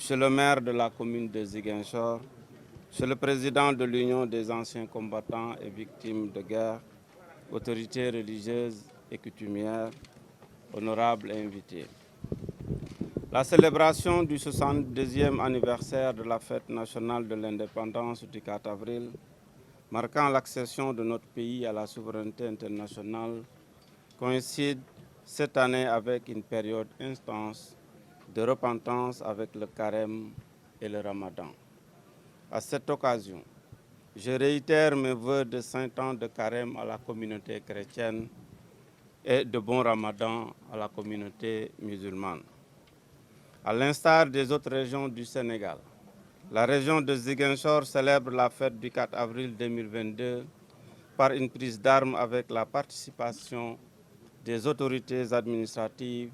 Monsieur le maire de la commune de Ziguinchor, Monsieur le président de l'Union des anciens combattants et victimes de guerre, autorités religieuses et coutumières, honorables invités. La célébration du 62e anniversaire de la fête nationale de l'indépendance du 4 avril, marquant l'accession de notre pays à la souveraineté internationale, coïncide cette année avec une période intense de repentance avec le carême et le ramadan. À cette occasion, je réitère mes vœux de 5 ans de carême à la communauté chrétienne et de bon ramadan à la communauté musulmane. À l'instar des autres régions du Sénégal, la région de Ziguinchor célèbre la fête du 4 avril 2022 par une prise d'armes avec la participation des autorités administratives,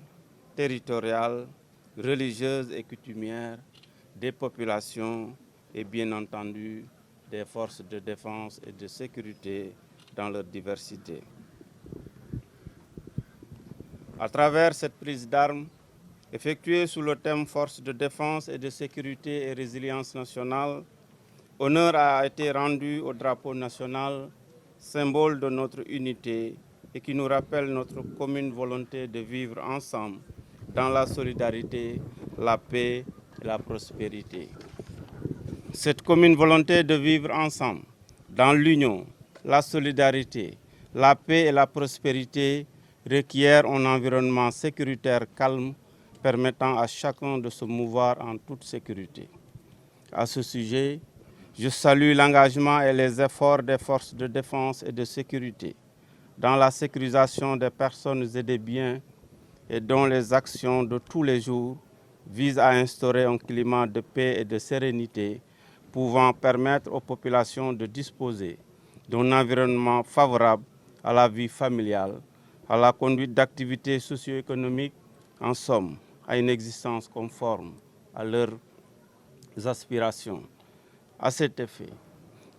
territoriales, religieuses et coutumières, des populations et bien entendu des forces de défense et de sécurité dans leur diversité. À travers cette prise d'armes, effectuée sous le thème Forces de défense et de sécurité et résilience nationale, honneur a été rendu au drapeau national, symbole de notre unité et qui nous rappelle notre commune volonté de vivre ensemble dans la solidarité, la paix et la prospérité. Cette commune volonté de vivre ensemble dans l'union, la solidarité, la paix et la prospérité requiert un environnement sécuritaire calme permettant à chacun de se mouvoir en toute sécurité. À ce sujet, je salue l'engagement et les efforts des forces de défense et de sécurité dans la sécurisation des personnes et des biens et dont les actions de tous les jours visent à instaurer un climat de paix et de sérénité pouvant permettre aux populations de disposer d'un environnement favorable à la vie familiale, à la conduite d'activités socio-économiques, en somme, à une existence conforme à leurs aspirations. À cet effet,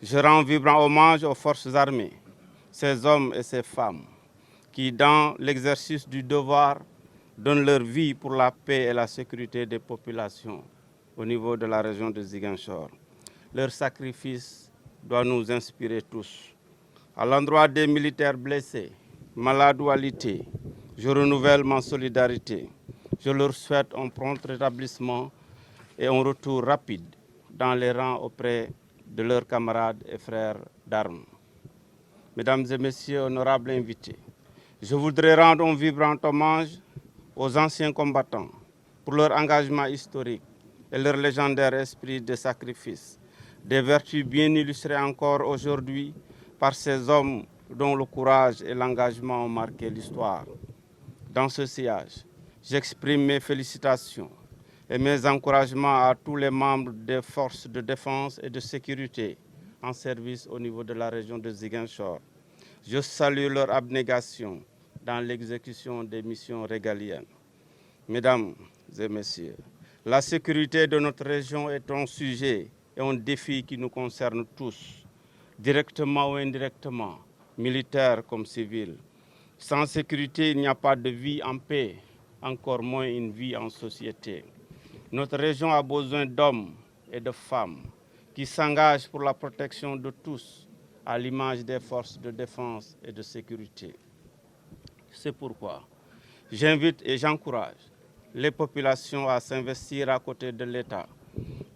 je rends vibrant hommage aux forces armées, ces hommes et ces femmes qui, dans l'exercice du devoir, donnent leur vie pour la paix et la sécurité des populations au niveau de la région de Ziguinchor. Leur sacrifice doit nous inspirer tous. À l'endroit des militaires blessés, malades ou alités, je renouvelle ma solidarité. Je leur souhaite un prompt rétablissement et un retour rapide dans les rangs auprès de leurs camarades et frères d'armes. Mesdames et messieurs, honorables invités, je voudrais rendre un vibrant hommage aux anciens combattants pour leur engagement historique et leur légendaire esprit de sacrifice, des vertus bien illustrées encore aujourd'hui par ces hommes dont le courage et l'engagement ont marqué l'histoire. Dans ce sillage, j'exprime mes félicitations et mes encouragements à tous les membres des forces de défense et de sécurité en service au niveau de la région de Ziguinchor. Je salue leur abnégation dans l'exécution des missions régaliennes. Mesdames et messieurs, la sécurité de notre région est un sujet et un défi qui nous concerne tous, directement ou indirectement, militaires comme civils. Sans sécurité, il n'y a pas de vie en paix, encore moins une vie en société. Notre région a besoin d'hommes et de femmes qui s'engagent pour la protection de tous, à l'image des forces de défense et de sécurité. C'est pourquoi j'invite et j'encourage les populations à s'investir à côté de l'État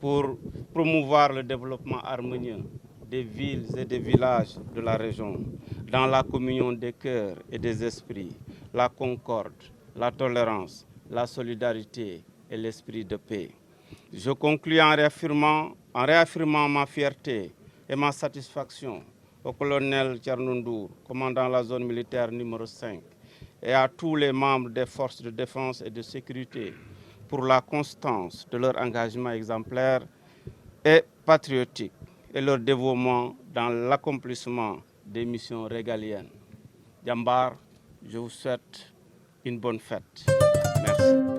pour promouvoir le développement harmonieux des villes et des villages de la région, dans la communion des cœurs et des esprits, la concorde, la tolérance, la solidarité et l'esprit de paix. Je conclus en réaffirmant ma fierté et ma satisfaction au colonel Tchernundour, commandant la zone militaire numéro 5, et à tous les membres des forces de défense et de sécurité pour la constance de leur engagement exemplaire et patriotique et leur dévouement dans l'accomplissement des missions régaliennes. Jambar, je vous souhaite une bonne fête. Merci.